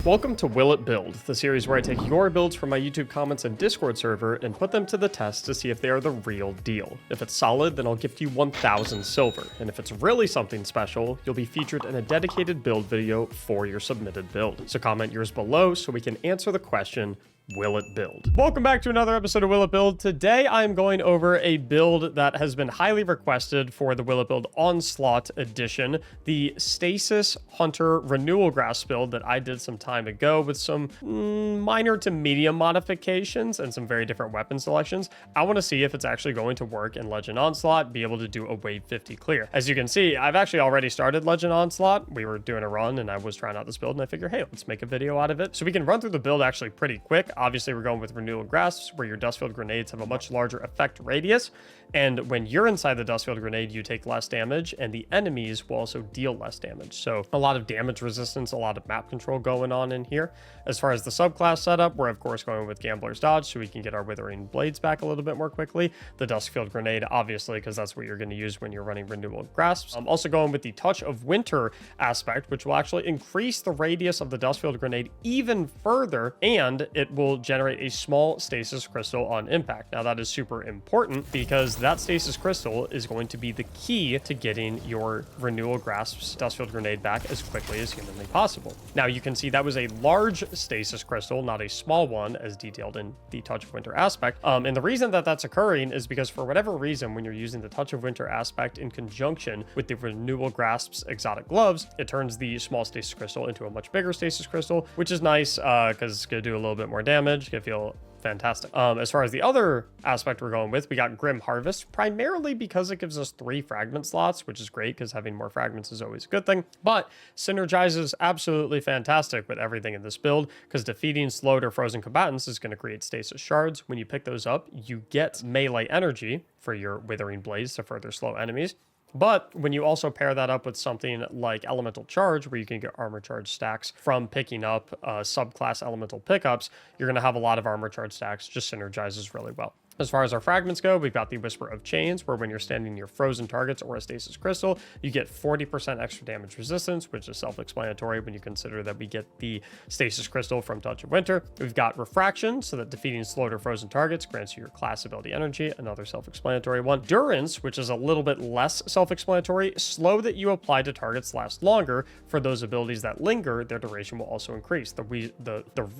Welcome to Will It Build, the series where I take your builds from my YouTube comments and Discord server and put them to the test to see if they are the real deal. If it's solid, then I'll gift you 1,000 silver, and if it's really something special, you'll be featured in a dedicated build video for your submitted build. So comment yours below so we can answer the question, will it build? Welcome back to another episode of Will It Build. Today I am going over a build that has been highly requested for the Will It Build Onslaught edition, the Stasis Hunter Renewal Grasp build that I did some time ago with some minor to medium modifications and some very different weapon selections. I want to see if it's actually going to work in Legend Onslaught, be able to do a wave 50 clear. As you can see, I've actually already started Legend Onslaught. We were doing a run and I was trying out this build and I figured, hey, let's make a video out of it. So we can run through the build actually pretty quick. Obviously, we're going with Renewal Grasps, where your Dustfield Grenades have a much larger effect radius. And when you're inside the Dustfield Grenade, you take less damage, and the enemies will also deal less damage. So a lot of damage resistance, a lot of map control going on in here. As far as the subclass setup, we're of course going with Gambler's Dodge, so we can get our Withering Blades back a little bit more quickly. The Dustfield Grenade, obviously, because that's what you're going to use when you're running Renewal Grasps. I'm also going with the Touch of Winter aspect, which will actually increase the radius of the Dustfield Grenade even further, and it will generate a small stasis crystal on impact. Now that is super important because that stasis crystal is going to be the key to getting your Renewal Grasps Dustfield Grenade back as quickly as humanly possible. Now you can see that was a large stasis crystal, not a small one, as detailed in the Touch of Winter aspect. And the reason that that's occurring is because for whatever reason, when you're using the Touch of Winter aspect in conjunction with the Renewal Grasps exotic gloves, it turns the small stasis crystal into a much bigger stasis crystal, which is nice because it's going to do a little bit more damage. Gonna feel fantastic. As far as the other aspect we're going with, we got Grim Harvest, primarily because it gives us 3 fragment slots, which is great because having more fragments is always a good thing, but synergizes absolutely fantastic with everything in this build because defeating slowed or frozen combatants is going to create stasis shards. When you pick those up, you get melee energy for your Withering Blades to further slow enemies. But when you also pair that up with something like Elemental Charge, where you can get armor charge stacks from picking up subclass elemental pickups, you're going to have a lot of armor charge stacks. Just synergizes really well. As far as our fragments go, we've got the Whisper of Chains, where when you're standing near frozen targets or a stasis crystal, you get 40% extra damage resistance, which is self-explanatory when you consider that we get the stasis crystal from Touch of Winter. We've got Refraction, so that defeating slowed or frozen targets grants you your class ability energy, another self-explanatory one. Durance, which is a little bit less self-explanatory. Slow that you apply to targets lasts longer. For those abilities that linger, their duration will also increase. The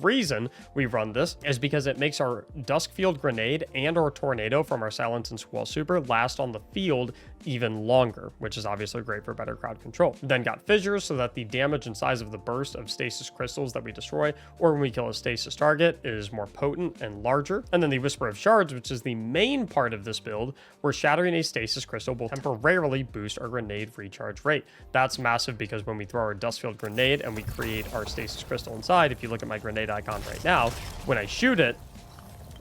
reason we run this is because it makes our Duskfield Grenade and or Tornado from our Silence and Squall Super last on the field even longer, which is obviously great for better crowd control. Then got Fissures, so that the damage and size of the burst of stasis crystals that we destroy or when we kill a stasis target is more potent and larger. And then the Whisper of Shards, which is the main part of this build, where shattering a stasis crystal will temporarily boost our grenade recharge rate. That's massive because when we throw our Dustfield Grenade and we create our stasis crystal inside, if you look at my grenade icon right now, when I shoot it,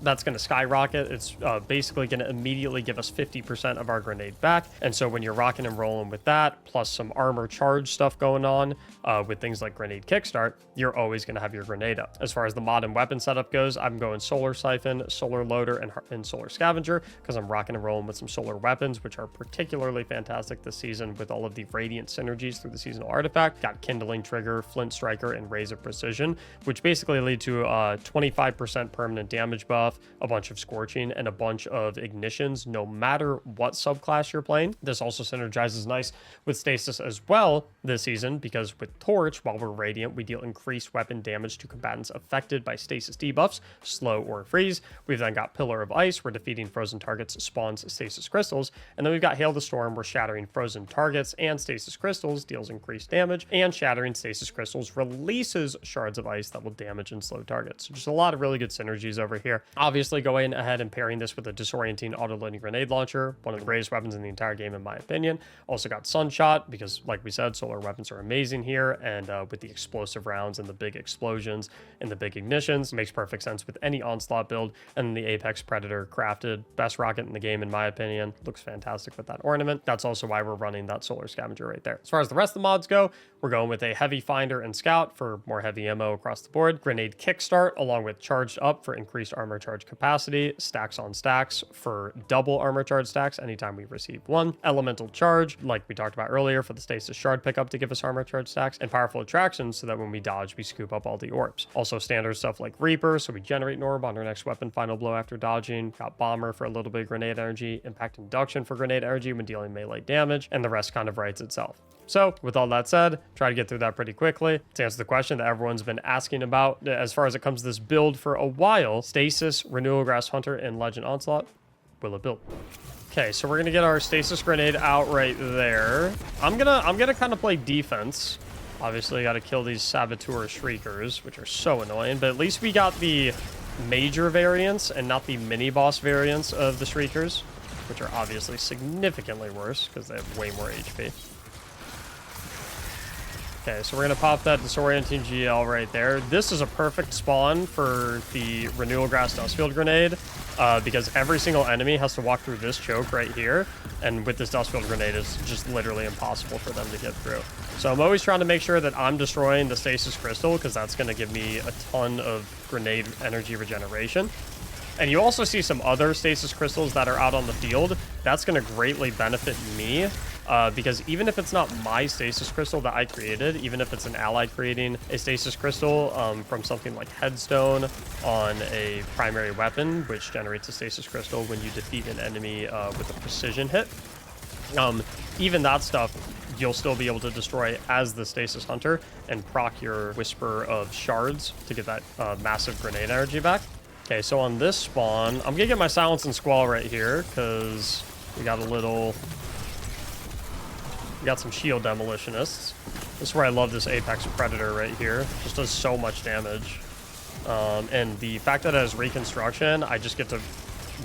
that's going to skyrocket. It's basically going to immediately give us 50% of our grenade back. And so when you're rocking and rolling with that, plus some armor charge stuff going on with things like Grenade Kickstart, you're always going to have your grenade up. As far as the mod and weapon setup goes, I'm going Solar Siphon, Solar Loader, and Solar Scavenger because I'm rocking and rolling with some solar weapons, which are particularly fantastic this season with all of the Radiant synergies through the seasonal artifact. Got Kindling Trigger, Flint Striker, and Rays of Precision, which basically lead to a 25% permanent damage buff, a bunch of Scorching, and a bunch of Ignitions no matter what subclass you're playing. This also synergizes nice with Stasis as well this season because with Torch, while we're Radiant, we deal increased weapon damage to combatants affected by Stasis debuffs, slow or freeze. We've then got Pillar of Ice, where defeating frozen targets spawns Stasis crystals, and then we've got Hail the Storm, where shattering frozen targets and Stasis crystals deals increased damage, and shattering Stasis crystals releases shards of ice that will damage and slow targets. So just a lot of really good synergies over here. Obviously, going ahead and pairing this with a disorienting auto-loading grenade launcher, one of the greatest weapons in the entire game in my opinion. Also got Sunshot because, like we said, solar weapons are amazing here, and with the explosive rounds and the big explosions and the big ignitions, makes perfect sense with any Onslaught build. And then the Apex Predator crafted, best rocket in the game in my opinion. Looks fantastic with that ornament. That's also why we're running that Solar Scavenger right there. As far as the rest of the mods go, we're going with a Heavy Finder and Scout for more heavy ammo across the board, Grenade Kickstart along with Charged Up for increased armor charge charge capacity, stacks on stacks for double armor charge stacks anytime we receive one. Elemental charge, like we talked about earlier, for the stasis shard pickup to give us armor charge stacks. And powerful attractions so that when we dodge, we scoop up all the orbs. Also standard stuff like Reaper, so we generate an orb on our next weapon final blow after dodging. Got Bomber for a little bit of grenade energy, Impact Induction for grenade energy when dealing melee damage, and the rest kind of writes itself. So with all that said, try to get through that pretty quickly. To answer the question that everyone's been asking about as far as it comes to this build for a while, Stasis, Renewal Grass Hunter, and Legend Onslaught, will it build? Okay, so we're gonna get our Stasis Grenade out right there. I'm gonna kind of play defense. Obviously, got to kill these Saboteur Shriekers, which are so annoying, but at least we got the major variants and not the mini-boss variants of the Shriekers, which are obviously significantly worse because they have way more HP. Okay, so we're going to pop that Disorienting GL right there. This is a perfect spawn for the Renewal Grass Dustfield Grenade because every single enemy has to walk through this choke right here, and with this Dustfield Grenade, it's just literally impossible for them to get through. So I'm always trying to make sure that I'm destroying the Stasis Crystal because that's going to give me a ton of grenade energy regeneration. And you also see some other Stasis Crystals that are out on the field. That's going to greatly benefit me because even if it's not my Stasis Crystal that I created, even if it's an ally creating a Stasis Crystal from something like Headstone on a primary weapon, which generates a Stasis Crystal when you defeat an enemy with a precision hit, even that stuff you'll still be able to destroy as the Stasis Hunter and proc your Whisper of Shards to get that massive grenade energy back. Okay, so on this spawn, I'm gonna get my Silence and Squall right here because we got some shield demolitionists. This is where I love this Apex Predator right here. Just does so much damage. And the fact that it has reconstruction, I just get to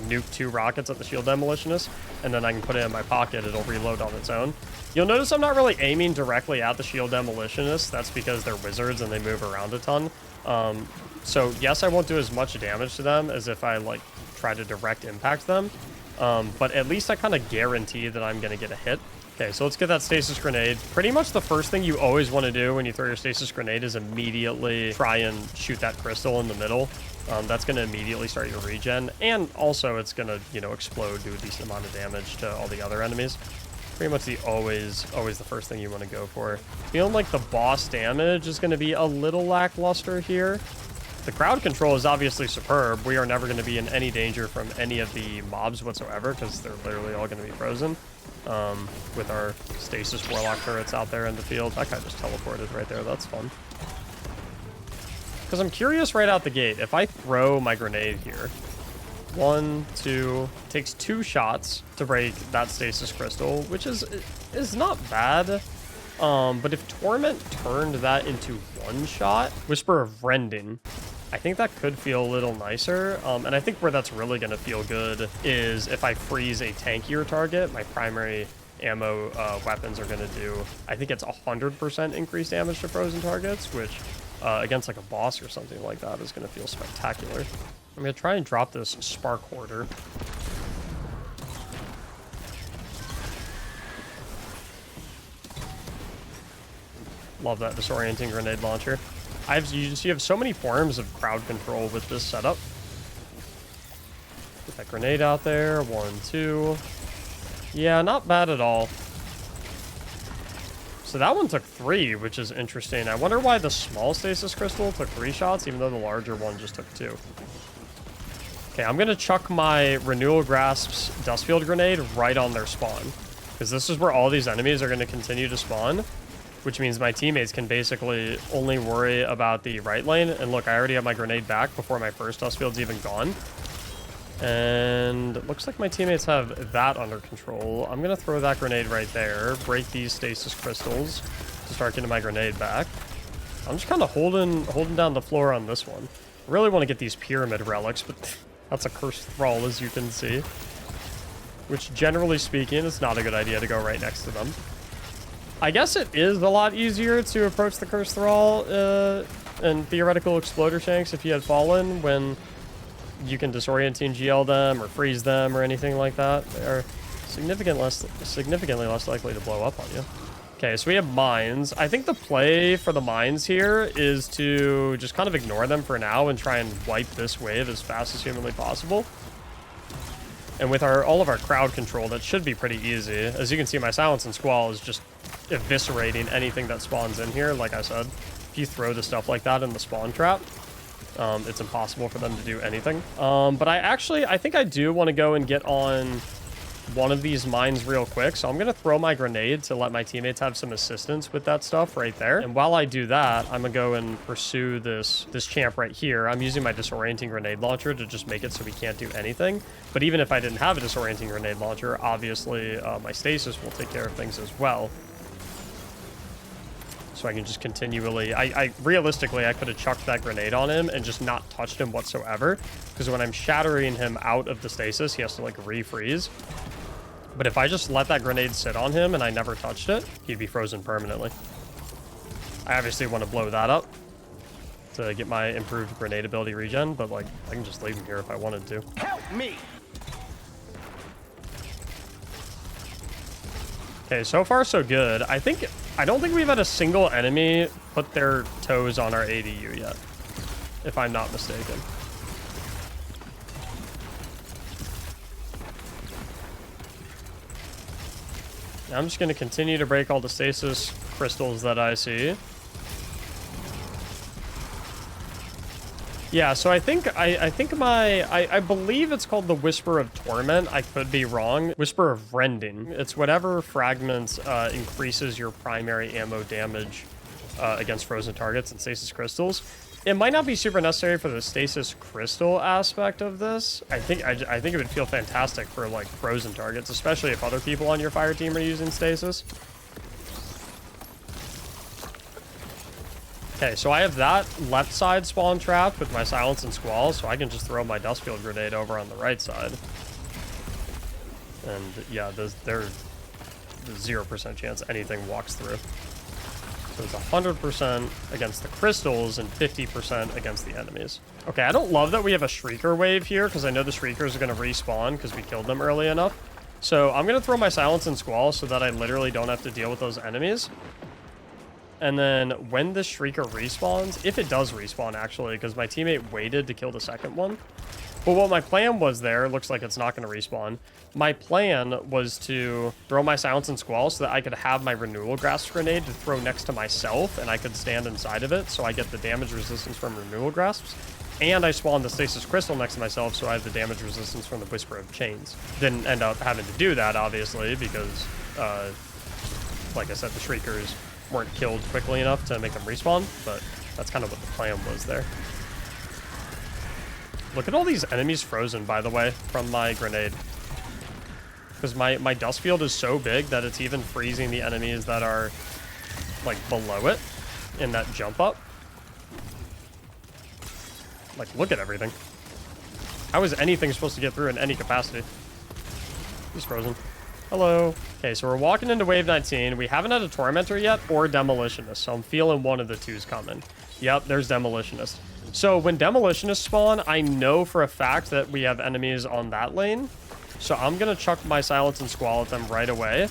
nuke 2 rockets at the shield demolitionist, and then I can put it in my pocket. It'll reload on its own. You'll notice I'm not really aiming directly at the shield demolitionists. That's because they're wizards and they move around a ton. So yes, I won't do as much damage to them as if I like try to direct impact them. But at least I kind of guarantee that I'm going to get a hit. Okay, so let's get that Stasis Grenade. Pretty much the first thing you always want to do when you throw your Stasis Grenade is immediately try and shoot that crystal in the middle. That's going to immediately start your regen. And also it's going to, you know, explode, do a decent amount of damage to all the other enemies. Pretty much always the first thing you want to go for. Feeling like the boss damage is going to be a little lackluster here. The crowd control is obviously superb. We are never going to be in any danger from any of the mobs whatsoever because they're literally all going to be frozen. With our Stasis Warlock turrets out there in the field. That guy just teleported right there. That's fun. Because I'm curious right out the gate. If I throw my grenade here, 1, 2, takes 2 shots to break that Stasis Crystal, which is not bad. But if Torment turned that into 1 shot, Whisper of Rending, I think that could feel a little nicer. And I think where that's really going to feel good is if I freeze a tankier target. My primary ammo weapons are going to do, I think it's 100% increased damage to frozen targets, which against like a boss or something like that is going to feel spectacular. I'm going to try and drop this Spark Hoarder. Love that Disorienting Grenade Launcher. You have so many forms of crowd control with this setup. Get that grenade out there. 1, 2. Yeah, not bad at all. So that one took 3, which is interesting. I wonder why the small Stasis Crystal took 3 shots, even though the larger one just took 2. Okay, I'm going to chuck my Renewal Grasp's Dustfield Grenade right on their spawn, because this is where all these enemies are going to continue to spawn, which means my teammates can basically only worry about the right lane. And look, I already have my grenade back before my first Dustfield's even gone. And it looks like my teammates have that under control. I'm going to throw that grenade right there, break these Stasis Crystals to start getting my grenade back. I'm just kind of holding down the floor on this one. I really want to get these Pyramid Relics, but that's a Cursed Thrall, as you can see. Which, generally speaking, is not a good idea to go right next to them. I guess it is a lot easier to approach the Cursed Thrall and theoretical Exploder Shanks if you had fallen, when you can Disorienting GL them or freeze them or anything like that. They are significantly less likely to blow up on you. Okay, so we have mines. I think the play for the mines here is to just kind of ignore them for now and try and wipe this wave as fast as humanly possible. And with all of our crowd control, that should be pretty easy. As you can see, my Silence and Squall is just eviscerating anything that spawns in here. Like I said, if you throw the stuff like that in the spawn trap, it's impossible for them to do anything. But I think I do want to go and get on one of these mines real quick. So I'm going to throw my grenade to let my teammates have some assistance with that stuff right there. And while I do that, I'm going to go and pursue this champ right here. I'm using my disorienting grenade launcher to just make it so we can't do anything. But even if I didn't have a disorienting grenade launcher, obviously my stasis will take care of things as well. So I can just continually... realistically, I could have chucked that grenade on him and just not touched him whatsoever. Because when I'm shattering him out of the stasis, he has to, like, refreeze. But if I just let that grenade sit on him and I never touched it, he'd be frozen permanently. I obviously want to blow that up to get my improved grenade ability regen, but, like, I can just leave him here if I wanted to. Help me! Okay, so far so good. I don't think we've had a single enemy put their toes on our ADU yet, if I'm not mistaken. Now I'm just going to continue to break all the stasis crystals that I see. Yeah, so I believe it's called the Whisper of Torment. I could be wrong. Whisper of Rending. It's whatever fragments increases your primary ammo damage against frozen targets and stasis crystals. It might not be super necessary for the stasis crystal aspect of this. I think it would feel fantastic for, like, frozen targets, especially if other people on your fire team are using stasis. Okay, so I have that left side spawn trapped with my Silence and Squall, so I can just throw my Dustfield Grenade over on the right side. And yeah, there's 0% chance anything walks through. So it's 100% against the crystals and 50% against the enemies. Okay, I don't love that we have a Shrieker wave here, because I know the Shriekers are going to respawn because we killed them early enough. So I'm going to throw my Silence and Squall so that I literally don't have to deal with those enemies. And then when the Shrieker respawns, if it does respawn, actually, because my teammate waited to kill the second one. But what my plan was there, looks like it's not going to respawn. My plan was to throw my Silence and Squall so that I could have my Renewal Grasp grenade to throw next to myself, and I could stand inside of it, so I get the damage resistance from Renewal Grasps. And I spawned the Stasis Crystal next to myself, so I have the damage resistance from the Whisper of Chains. Didn't end up having to do that, obviously, because, like I said, the Shriekers weren't killed quickly enough to make them respawn, but that's kind of what the plan was there. Look at all these enemies frozen, by the way, from my grenade. Because my dust field is so big that it's even freezing the enemies that are, like, below it in that jump up. Like, look at everything. How is anything supposed to get through in any capacity? He's frozen. Hello. Okay, so we're walking into wave 19. We haven't had a Tormentor yet or Demolitionist, so I'm feeling one of the two's coming. Yep, there's Demolitionist. So when Demolitionists spawn, I know for a fact that we have enemies on that lane. So I'm going to chuck my Silence and Squall at them right away.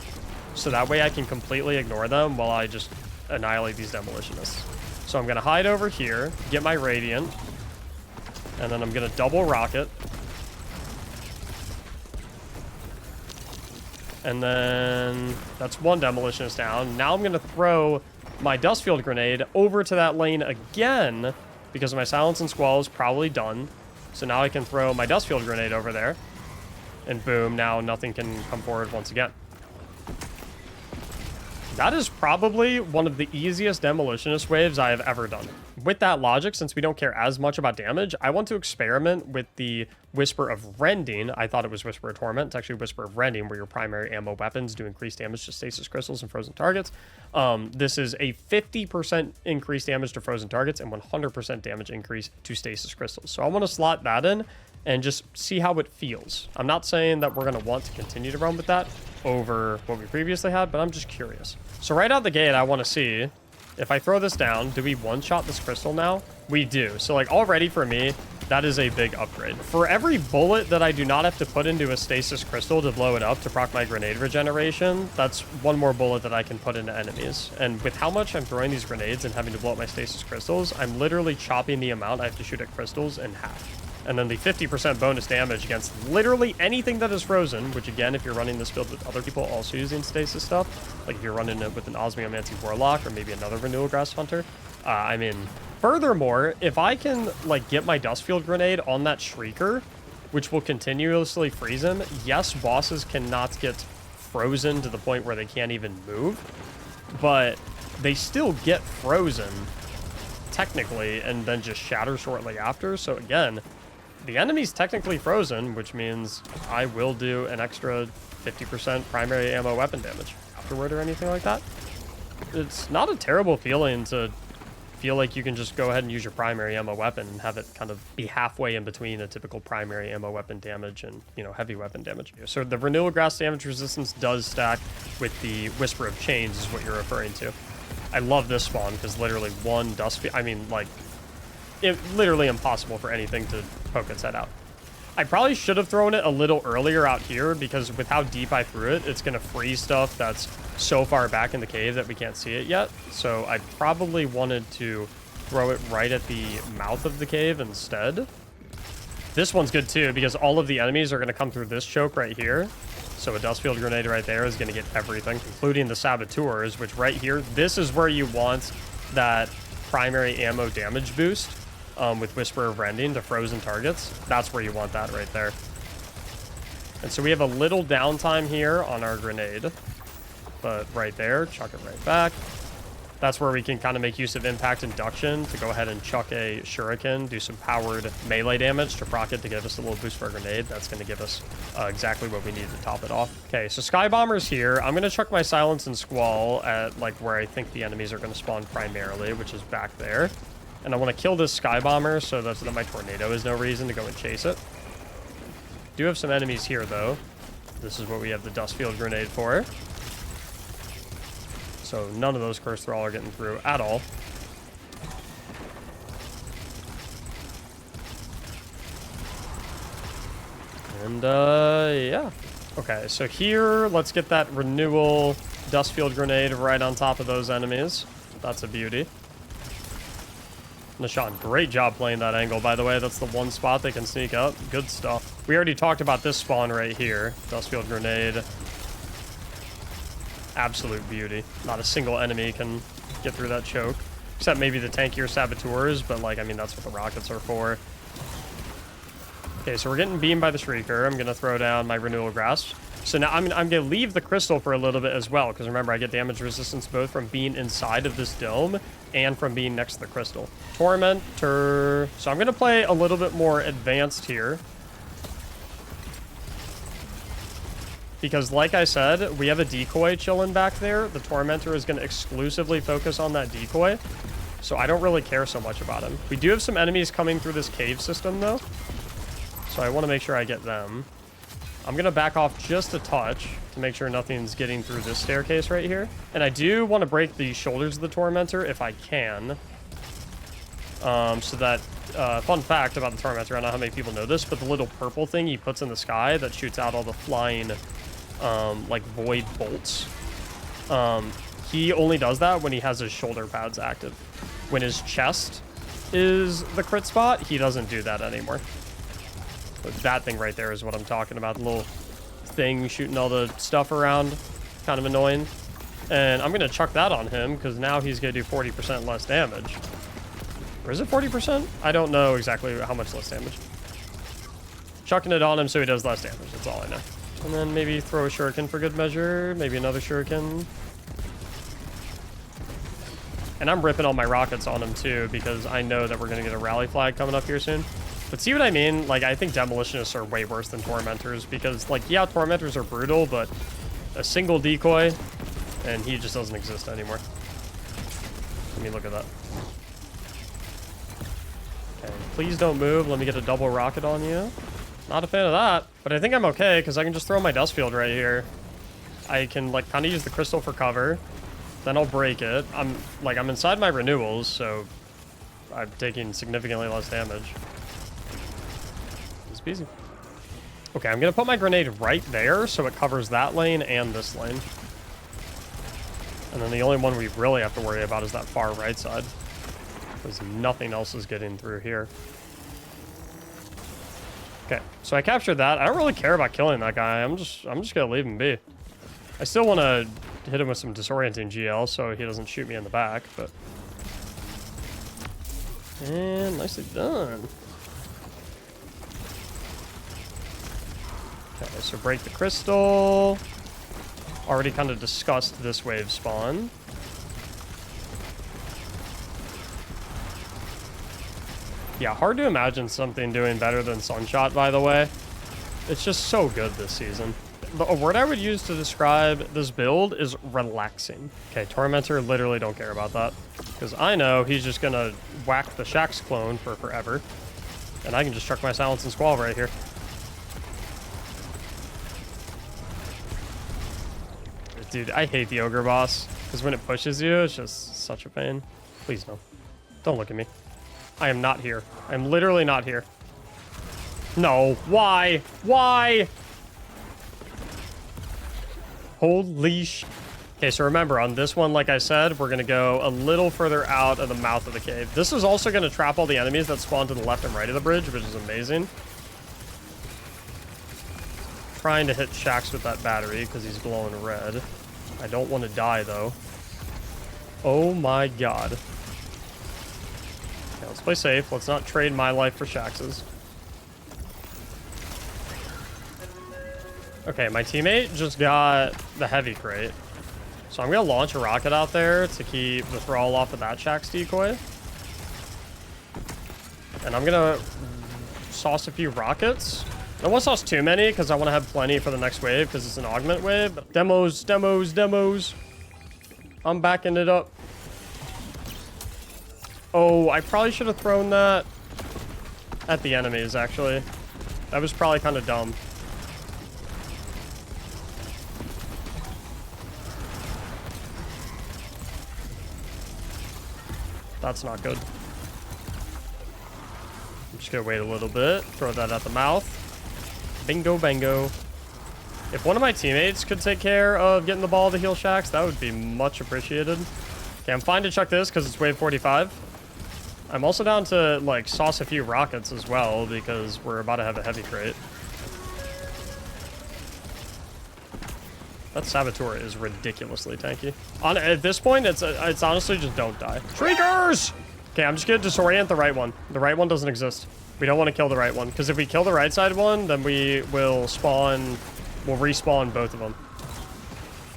So that way I can completely ignore them while I just annihilate these Demolitionists. So I'm going to hide over here, get my Radiant, and then I'm going to double rocket. And then that's one Demolitionist down. Now I'm going to throw my Dustfield Grenade over to that lane again, because my Silence and Squall is probably done. So now I can throw my Dustfield Grenade over there. And boom, now nothing can come forward once again. That is probably one of the easiest Demolitionist waves I have ever done. With that logic, since we don't care as much about damage, I want to experiment with the Whisper of Rending. I thought it was Whisper of Torment. It's actually Whisper of Rending, where your primary ammo weapons do increased damage to stasis crystals and frozen targets. This is a 50% increased damage to frozen targets and 100% damage increase to stasis crystals. So I want to slot that in and just see how it feels. I'm not saying that we're going to want to continue to run with that over what we previously had, but I'm just curious. So right out the gate, I want to see, if I throw this down, do we one-shot this crystal now? We do. So, like, already for me, That is a big upgrade. For every bullet that I do not have to put into a stasis crystal to blow it up to proc my grenade regeneration, that's one more bullet that I can put into enemies. And with how much I'm throwing these grenades and having to blow up my stasis crystals, I'm literally chopping the amount I have to shoot at crystals in half. And then the 50% bonus damage against literally anything that is frozen, which again, if you're running this build with other people also using stasis stuff, like if you're running it with an Osmiomancy Warlock or maybe another Renewal Grass Hunter, I mean, furthermore, if I can like get my Dustfield Grenade on that Shrieker, which will continuously freeze him, yes, bosses cannot get frozen to the point where they can't even move, but they still get frozen technically and then just shatter shortly after. So again, the enemy's technically frozen, which means I will do an extra 50% primary ammo weapon damage afterward or anything like that. It's not a terrible feeling to feel like you can just go ahead and use your primary ammo weapon and have it kind of be halfway in between a typical primary ammo weapon damage and, you know, heavy weapon damage. So the Renewal Grass damage resistance does stack with the Whisper of Chains is what you're referring to. I love this spawn because literally one dust, I mean, like, it literally impossible for anything to poke its head out. I probably should have thrown it a little earlier out here because with how deep I threw it, it's going to freeze stuff that's so far back in the cave that we can't see it yet. So I probably wanted to throw it right at the mouth of the cave instead. This one's good too because all of the enemies are going to come through this choke right here. So a Dustfield Grenade right there is going to get everything, including the Saboteurs, which right here, this is where you want that primary ammo damage boost. With Whisper of Rending to frozen targets. That's where you want that right there. And so we have a little downtime here on our grenade. But right there, chuck it right back. That's where we can kind of make use of Impact Induction to go ahead and chuck a Shuriken, do some powered melee damage to proc it to give us a little boost for our grenade. That's going to give us exactly what we need to top it off. Okay, so Sky Bomber's here. I'm going to chuck my Silence and Squall at like where I think the enemies are going to spawn primarily, which is back there. And I want to kill this Sky Bomber so that my Tornado is no reason to go and chase it. Do have some enemies here, though. This is what we have the Dustfield Grenade for. So none of those Curse Thrall are getting through at all. And, yeah. Okay, so here, let's get that Renewal Dustfield Grenade right on top of those enemies. That's a beauty. Nishan, great job playing that angle, by the way. That's the one spot they can sneak up. Good stuff. We already talked about this spawn right here. Dustfield Grenade. Absolute beauty. Not a single enemy can get through that choke. Except maybe the tankier Saboteurs, but, like, I mean, that's what the rockets are for. Okay, so we're getting beamed by the Shrieker. I'm going to throw down my Renewal Grasp. So now I'm going to leave the crystal for a little bit as well, because remember, I get damage resistance both from being inside of this dome and from being next to the crystal. Tormentor. So I'm going to play a little bit more advanced here. Because like I said, we have a decoy chilling back there. The Tormentor is going to exclusively focus on that decoy. So I don't really care so much about him. We do have some enemies coming through this cave system, though. So I want to make sure I get them. I'm going to back off just a touch to make sure nothing's getting through this staircase right here. And I do want to break the shoulders of the Tormentor if I can. So that, fun fact about the Tormentor, I don't know how many people know this, but the little purple thing he puts in the sky that shoots out all the flying, like, void bolts. He only does that when he has his shoulder pads active. When his chest is the crit spot, he doesn't do that anymore. But that thing right there is what I'm talking about. The little thing shooting all the stuff around. Kind of annoying. And I'm going to chuck that on him because now he's going to do 40% less damage. Or is it 40%? I don't know exactly how much less damage. Chucking it on him so he does less damage. That's all I know. And then maybe throw a Shuriken for good measure. Maybe another Shuriken. And I'm ripping all my rockets on him too because I know that we're going to get a rally flag coming up here soon. But see what I mean? Like, I think Demolitionists are way worse than Tormentors because, like, yeah, Tormentors are brutal, but a single decoy, and he just doesn't exist anymore. I mean, look at that. Okay, please don't move. Let me get a double rocket on you. Not a fan of that, but I think I'm okay because I can just throw my Dustfield right here. I can, like, kind of use the crystal for cover. Then I'll break it. I'm inside my renewals, so I'm taking significantly less damage. peasy. Okay, I'm gonna put my grenade right there so it covers that lane and this lane. And then the only one we really have to worry about is that far right side, because nothing else is getting through here. Okay, so I captured that. I don't really care about killing that guy. I'm just gonna leave him be. I still want to hit him with some disorienting GL so he doesn't shoot me in the back, but... And nicely done. Okay, so break the crystal. Already kind of discussed this wave spawn. Yeah, hard to imagine something doing better than Sunshot, by the way. It's just so good this season. A word I would use to describe this build is relaxing. Okay, Tormentor, literally don't care about that, because I know he's just gonna whack the Shaxx clone for forever, and I can just chuck my Silence and Squall right here. Dude, I hate the Ogre boss, because when it pushes you, it's just such a pain. Please no. Don't look at me. I am not here. I'm literally not here. No. Why? Why? Holy sh... Okay, so remember, on this one, like I said, we're going to go a little further out of the mouth of the cave. This is also going to trap all the enemies that spawn to the left and right of the bridge, which is amazing. Trying to hit Shaxx with that battery, because he's glowing red. I don't want to die, though. Oh my god. Okay, let's play safe. Let's not trade my life for Shaxx's. Okay, my teammate just got the heavy crate. So I'm going to launch a rocket out there to keep the thrall off of that Shaxx decoy. And I'm going to sauce a few rockets. I don't want to sauce too many because I want to have plenty for the next wave because it's an augment wave. But demos, demos, demos. I'm backing it up. Oh, I probably should have thrown that at the enemies, actually. That was probably kind of dumb. That's not good. I'm just gonna wait a little bit. Throw that at the mouth. Bingo, bango. If one of my teammates could take care of getting the ball to heal Shaxx, that would be much appreciated. Okay, I'm fine to chuck this because it's wave 45. I'm also down to, like, sauce a few rockets as well because we're about to have a heavy crate. That Saboteur is ridiculously tanky. At this point, it's honestly just don't die. Shriekers! Okay, I'm just gonna disorient the right one. The right one doesn't exist. We don't want to kill the right one, because if we kill the right side one, then we will spawn... We'll respawn both of them.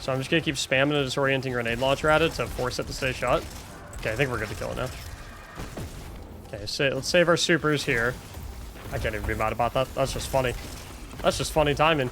So I'm just gonna keep spamming a disorienting grenade launcher at it to force it to stay shut. Okay, I think we're good to kill it now. Okay, so let's save our supers here. I can't even be mad about that. That's just funny. That's just funny timing.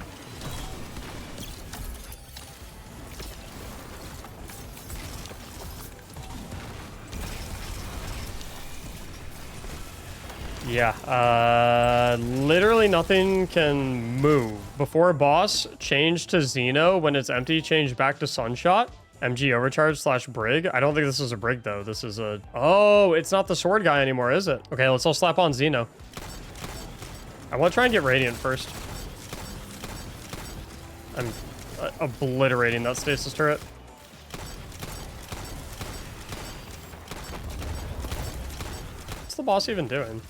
Yeah, literally nothing can move. Before boss, change to Xeno. When it's empty, change back to Sunshot. MG overcharge / brig. I don't think this is a brig, though. This is a... Oh, it's not the sword guy anymore, is it? Okay, let's all slap on Xeno. I want to try and get Radiant first. I'm obliterating that Stasis turret. What's the boss even doing?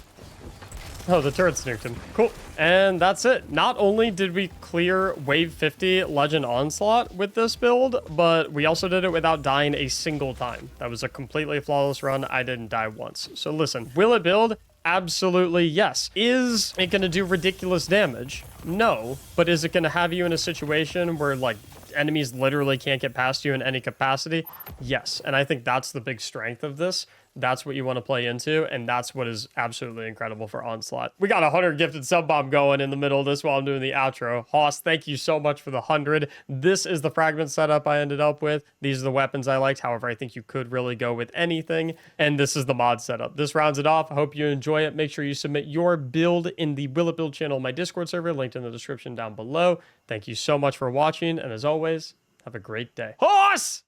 Oh, the turret nuked him. Cool. And that's it. Not only did we clear Wave 50 Legend Onslaught with this build, but we also did it without dying a single time. That was a completely flawless run. I didn't die once. So listen, will it build? Absolutely yes. Is it going to do ridiculous damage? No. But is it going to have you in a situation where, like, enemies literally can't get past you in any capacity? Yes. And I think that's the big strength of this. That's what you want to play into, and that's what is absolutely incredible for Onslaught. We got 100 gifted sub bomb going in the middle of this while I'm doing the outro. Hoss, thank you so much for the 100. This is the fragment setup I ended up with. These are the weapons I liked. However, I think you could really go with anything. And this is the mod setup. This rounds it off. I hope you enjoy it. Make sure you submit your build in the Will It Build channel, my Discord server, linked in the description down below. Thank you so much for watching, and as always, have a great day. Hoss!